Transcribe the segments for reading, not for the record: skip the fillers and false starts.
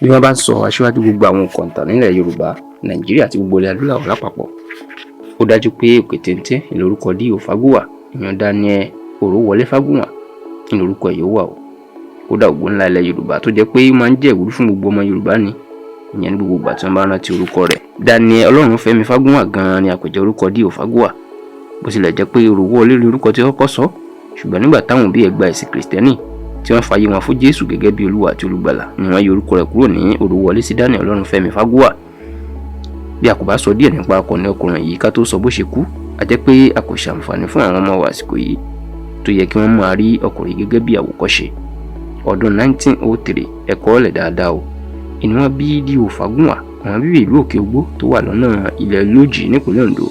Bí wọ́n bá ń sọ aṣíwájú gbogbo àwọn òǹkọ̀ǹtàn nílẹ̀ Yorùbá, Nàìjíríà àti gbogbo ilẹ̀ adúláwọ̀ lápapọ̀, ó dájú pé òkè téńté ìlórúkọ D.O. Fagunwa, ìyẹn Daniel Orowole Fagunwa ìlórúkọ ẹ̀ yóò wà o. Kódà ògbó ńlá ilẹ̀ Yorùbá tó jẹ́ pé ó máa ń jẹ́ ìwúrí fún gbogbo ọmọ Yorùbá ni, ìyẹn ní gbogbo ìgbà tí wọ́n bá rántí orúkọ rẹ̀. Daniel Ọlọ́runfẹ́mi Fagunwa gan-an ni àpèjẹ orúkọ D.O. Fagunwa, bó tilẹ̀ jẹ́ pé Orowole lórí orúkọ tí ó kọ́kọ́ sọ, ṣùgbọ́n nígbà táwọn òbí ẹ̀ gba ẹ̀sìn Kìrìsìtẹ́nì tí wọ́n fàyè wọn fún Jésù gẹ́gẹ́ bí Olúwa àti Olùgbàlà ni wọ́n yí orúkọ rẹ̀ kúrò ní Orowole sí Daniel Ọlọ́runfẹ́mi Fagunwa. Bí a kò bá sọ díẹ̀ nípa akọni ọkùnrin yìí ká tó sọ bó ṣe kú, a jẹ́ pé a kò ṣàǹfààní fún àwọn ọmọ wa àsìkò yìí tó yẹ kí wọ́n máa rí ọkùnrin gẹ́gẹ́ bí àwòkọ́ṣe. Ọdún 1903 ẹ̀kọ́ ọ̀lẹ̀ dáadáa o. Ìní wọ́n bí D.O. Fagunwa, àwọn bíbí ìlú Òkè Ogbó tó wà lọ́nà ilẹ̀ Lójì nípínlẹ̀ Ondo.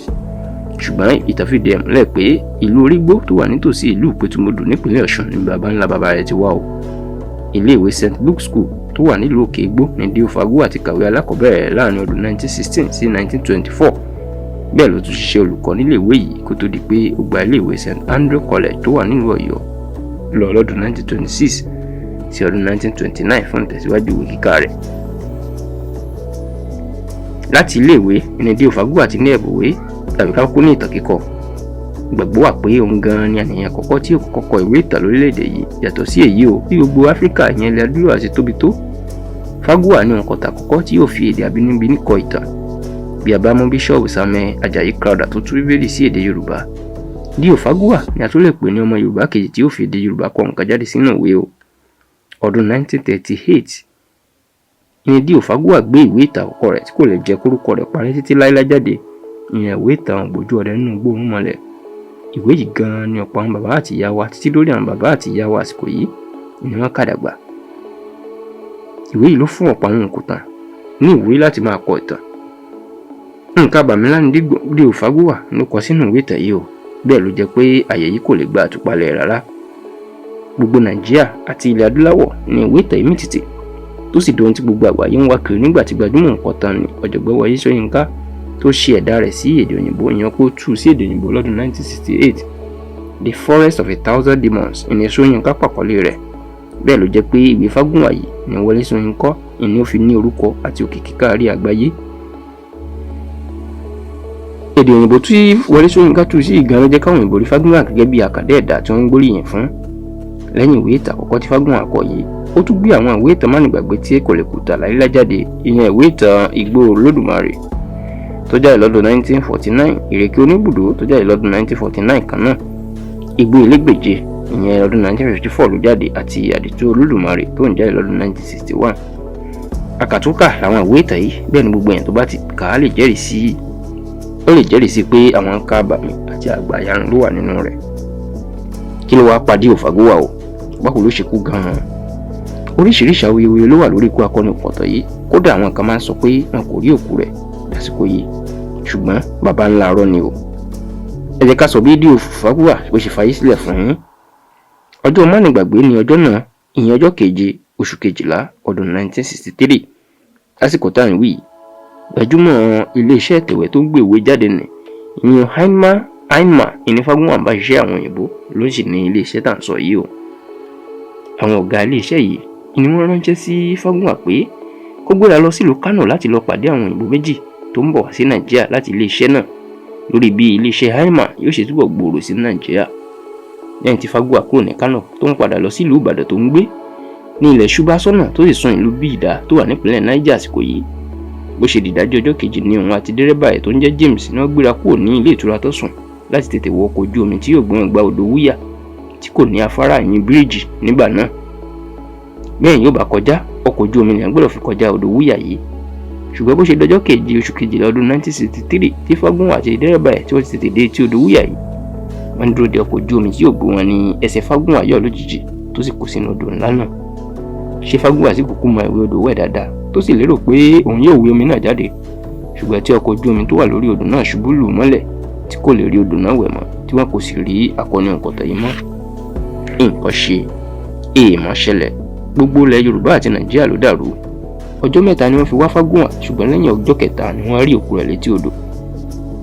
Ṣùgbọ́n ìtàn fìdí ẹ̀ múlẹ̀ pé ìlú Orígbó tó wà nítòsí ìlú Ìpètùmodù nípínlẹ̀ Ọ̀ṣun ni baba ńlá baba rẹ̀ ti wá o. Ilé ìwé St. Luke's School tó wà nílùú Òkè Ogbó ni D.O. Fagunwa ti kàwé alákọ̀ọ́bẹ̀rẹ̀ láàrin ọdún 1916 sí 1924. Bẹ́ẹ̀ ló tún ṣiṣẹ́ olùkọ́ nílé ìwé yìí kó tó di pé ó gba ilé ìwé St. Andrew College tó wà nílùú Ọ̀yọ́ lọ lọ́dún 1926 sí ọdún 1929 fún ìtẹ̀síwájú ìwé kíkà rẹ̀. Láti ilé ìwé ni D.O. Fagunwa ti ní ẹ̀bùwé tàbí ká kú ní ìtàn kíkọ. Ìgbàgbọ́ wà pé òun gan-an ni àníyàn àkọ́kọ́ tí ó kọ́kọ́ kọ ìwé ìtàn lórílẹ̀‐èdè yìí. Yàtọ̀ sí èyí o, bí gbogbo Áfíríkà ìyẹn ilẹ̀ adúláwọ̀ àti tóbi tó, Fagunwa ni òǹkọ̀tà àkọ́kọ́ tí yóò fi èdè abínibí kọ ìtàn. Bí a bá mú Bíṣọ́ọ̀bù Samuel Ajayi Crowther tó tú Bíbélì sí èdè Yorùbá, D.O. Fagunwa ni a tún lè pè ní ọmọ Yorùbá kejì tí ó fi èdè Yorùbá kọ nǹkan jáde sínú ìwé o. Ọdún 1938 ni D.O. Fagunwa gbé ìwé ìtàn àkọ́kọ́ rẹ̀ tí kò lè jẹ́ kórúkọ rẹ̀ parí títí láéláé jáde, ìyẹn ìwé ìtàn Ògbójú ọdẹ nínú igbó Orúnmọlẹ̀. Ìwé yìí gan-an ni ọ̀pọ̀ àwọn bàbá àti ìyá wa títí lórí àwọn bàbá àti ìyá wa àsìkò yìí ni wọ́n kà dàgbà. Ìwé yìí ló fún ọ̀pọ̀ àwọn òǹkọ̀tàn ní ìwúrí láti máa kọ ìtàn. Nǹkan àbàmílà ni D.O. Fagunwa ló kọ sínú ìwé ìtàn yìí o. Bẹ́ẹ̀ ló jẹ́ pé àyè yìí kò lè gba àtúpalẹ̀ rárá. Gbogbo Nàìjíríà àti ilẹ̀ adúláwọ̀ ni ìwé ìtàn yìí mì tìtì tó sì dohun tí gbogbo àgbáyé ń wá kiri nígbà tí gbajúmọ̀ òǹkọ̀tàn ni ọ̀jọ̀gbọ́n Wọlé Ṣóyínká tó ṣe ẹ̀dá rẹ̀ sí èdè òyìnbó, ìyẹn kó tú sí èdè òyìnbó lọ́dún 1968. The Forest of 1,000 Demons ìní Ṣóyínká pàkọ́lé rẹ̀. Bẹ́ẹ̀ ló jẹ́ pé ìwé Fagunwa yìí ni Wọlé Ṣóyínká ìní ó fi ní orúkọ àti òkìkí kárí àgbáyé. Èdè òyìnbó tí Wọlé Ṣóyínká tú sí ìgan ló jẹ́ káwọn òyìnbó rí Fagunwa gẹ́gẹ́ bí àkàndá ẹ̀dá tí wọ́n ń gbóríyìn fún. Lẹ́yìn ìwé ìtàn àkọ́kọ́ tí Fagunwa kọ yìí, ó tún gbé àwọn ìwé ìtàn mánigbàgbé tí kò lè kùtà láíláí jáde, ìyẹn ìwé ìtàn Igbó Olódùmarè tó jáde lọ́dún 1949, Ìrèké Oníbùdó tó jáde lọ́dún 1949 kan náà, Igbó Elégbèje ìyẹn lọ́dún 1954 ló jáde, àti Àdìtú Olódùmarè tó ń jáde lọ́dún 1961. Àkàtúnkà làwọn ìwé ìtàn yìí, bẹ́ẹ̀ ni gbogbo èèyàn tó bá ti kà á lè jẹ́rìí sí pé àwọn nǹkan àbàmì àti àgbàyanu ló wà nínú rẹ̀. Kí ló wá pa D.O. Fagunwa o? Báwo ló ṣe kú gan-an? Oríṣiríṣi awuyewuye ló wà lórí ikú akọni òǹkọ̀tàn yìí. Kódà àwọn kan máa ń sọ pé wọn kò rí òkú rẹ̀ lásìkò yìí, ṣùgbọ́n baba ńlá arọ́ ni o. Ẹ jẹ́ ká sọ bí D.O. Fagunwa bó ṣe fayé sílẹ̀ fún yín. Ọjọ́ mánigbàgbé ni ọjọ́ náà, ìyẹn ọjọ́ keje oṣù kejìlá ọdún 1963. Lásìkò tá à ń wí, gbajúmọ̀ iléeṣẹ́ ìtẹ̀wé tó ń gbé ìwé jáde ní ìyẹn Heinma ìní Fagunwa bá ṣiṣẹ́ àwọn òyìnbó ló sì ní iléeṣẹ́ tá à ń sọ yìí o. Àwọn ọ̀gá iléeṣẹ́ yìí ni wọ́n ránṣẹ́ sí Fagunwa pé kó gbéra lọ sílùú Kánò láti lọ pàdé àwọn òyìnbó méjì tó ń bọ̀ wá sí Nàìjíríà láti iléeṣẹ́ náà lórí bí iléeṣẹ́ Heinma yóò ṣe túbọ̀ gbòòrò sí Nàìjíríà. Lẹ́yìn tí Fagunwa kúrò ní Kánò tó ń padà lọ sílùú Ìbàdàn tó ń gbé ní ilẹ̀ Ṣúbásọ́nà tó sì sun ìlú Bíìdá tó wà nípìnlẹ̀ Niger àsìkò yìí. Bó ṣe dìdájọ́ ọjọ́ kejì ni òun àti dẹ́rẹ́bà ẹ̀ tó ń jẹ́ James ni wọ́n gbéra kúrò ní ilé ìtura tó sùn láti tètè wọ ọkọ̀ ojú omi tí yóò gbé wọn gba odò Wúyà tí kò ní afárá ìyẹn bíríìjì nígbà náà. Bẹ́ẹ̀ yóò bá kọjá ọkọ̀ ojú omi ni a gbọ́dọ̀ fi kọjá odò Wúyà yìí. Ṣùgbọ́n bó ṣe dọjọ́ keje oṣù kejìlá ọdún 1963 tí Fagunwa àti dẹ́rẹ́bà ẹ̀ tí wọ́n ti tètè dé etí odò Wúyà yìí, wọ́n dúró de ọkọ̀ ojú omi tí yóò gbé wọn ní ẹsẹ̀ Fagunwa yọ̀ lójijì tó sì kó sínú odò ńlá náà. Ṣé Fagunwa sì kúkú mọ ìwé odò wẹ̀ dáadáa tó sì lérò pé òun yóò wé omi náà jáde, ṣùgbọ́n tí ọkọ̀ ojú omi tó wà lórí odò náà ṣubú lù mọ́lẹ̀ tí kò lè rí odò náà wẹ̀ mọ́, tí wọn kò sì rí akọni òǹkọ̀tàn yìí mọ́. Nǹkan ṣe, èèmọ̀ ṣẹlẹ̀, gbogbo ilẹ̀ Yorùbá àti Nàìjíríà ló dàrú. Ọjọ́ mẹ́ta ni wọ́n fi wá Fagunwa, ṣùgbọ́n lẹ́yìn ọjọ́ kẹta ni wọ́n rí òkú rẹ̀ létí odò.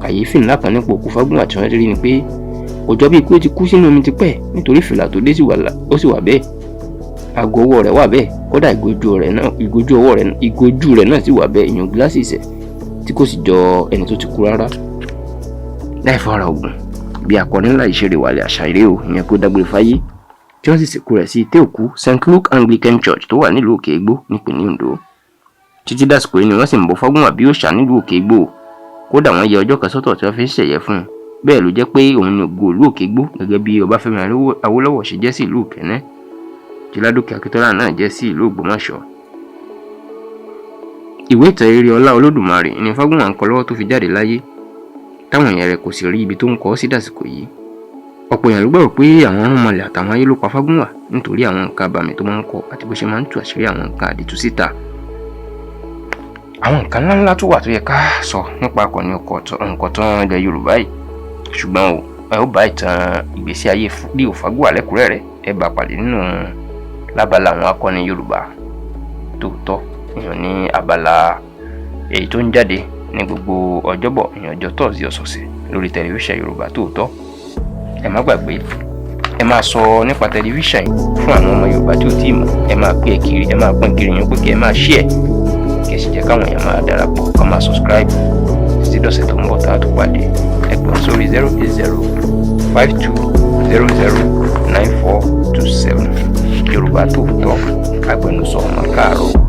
Kàyéfì ńlá kan nípa òkú Fagunwa tí wọ́n rí ni pé kò jọ bíi pé ó ti kú sínú omi tipẹ́ nítorí fìlà tó dé ó sì wà bẹ́ẹ̀. aago ọwọ́ rẹ̀ wà bẹ́ẹ̀, kódà ìgójú rẹ̀ náà sì wà bẹ́ẹ̀, ìyẹn glasses ẹ̀ tí kò sì jọ ẹni tó ti kú rárá. Láì fara oògùn, bí akọni ńlá ìṣeré wàlẹ̀ àṣà ìrè o, ìyẹn kó dágbére fáyé tí wọ́n sì sìnkú rẹ̀ sí ìtẹ́ òkú St. Luke Anglican Church tó wà nílùú Òkè Igbó nípìnlẹ̀ Ondo. Títí dàsìkò yìí ni wọ́n sì ń bọ Fagunwa bí òòṣà nílùú Òkè Igbó. Kódà wọ́n yẹ ọjọ́ kan sọ́tọ̀ tí wọ́n fi ń ṣẹ̀yẹ fún un. Bẹ́ẹ̀ ló jẹ́ pé òun ni ògo ìlú Òkè Igbó gẹ́gẹ́ bí Ọbáfẹ́mi Awólọ́wọ̀ ṣe jẹ́ sí ìlú Ìkẹ́nnẹ́, tí Ládòkè Akíntọ́lá náà jẹ́ sí ìlú Ògbómọ̀ṣọ́. Ìwé ìtàn eré ọlá Olódùmarè ni Fagunwa ń kọ lọ́wọ́ tó fi jáde láyé, táwọn èèyàn rẹ̀ kò sì rí ibi tó ń kọ sí dàsìkò yìí. Ọ̀pọ̀ èèyàn ló gbàgbọ́ pé àwọn ọ̀rúnmọlẹ̀ àtàwọn ayé ló pa Fagunwa nítorí àwọn nǹkan àbàmì tó máa ń kọ àti bó ṣe máa ń tú àṣírí àwọn nǹkan àdìtú síta. Àwọn nǹkan ńláńlá tó wà tó yẹ ká sọ nípa akọni nǹkan tán ilẹ̀ Yorùbá yìí, ṣùgbọ́n ẹ ó bá ìtàn ìgbésí ayé Leo Fagunwa lẹ́kùnrẹ́rẹ́ ẹ bá pàdé nínú lábala àwọn akọni Yorùbá tòótọ́, ìyẹn ní abala èyí tó ń jáde ní gbogbo ọjọ́bọ̀, ìyẹn ọjọ́ tọ́sí ọ̀sọ̀ọ̀sẹ̀ lórí tẹlifíṣàn Yorùbá Tòótọ́. Ẹ má gbàgbé, ẹ máa sọ nípa tẹlifíṣàn yìí fún àwọn ọmọ Yorùbá tí ò tí ì mọ̀, ẹ máa pín kiri yín pé kí ẹ máa share, kí ẹ sì jẹ́ káwọn èèyàn máa darapọ̀, ká máa subscribe títí dọ̀sẹ̀ tó ń bọ̀ tá a tó pàdé. Ẹ pè wọ́n sórí 08052009427. Yorùbá Tòótọ́, agbẹnusọ ọmọ káàárọ̀.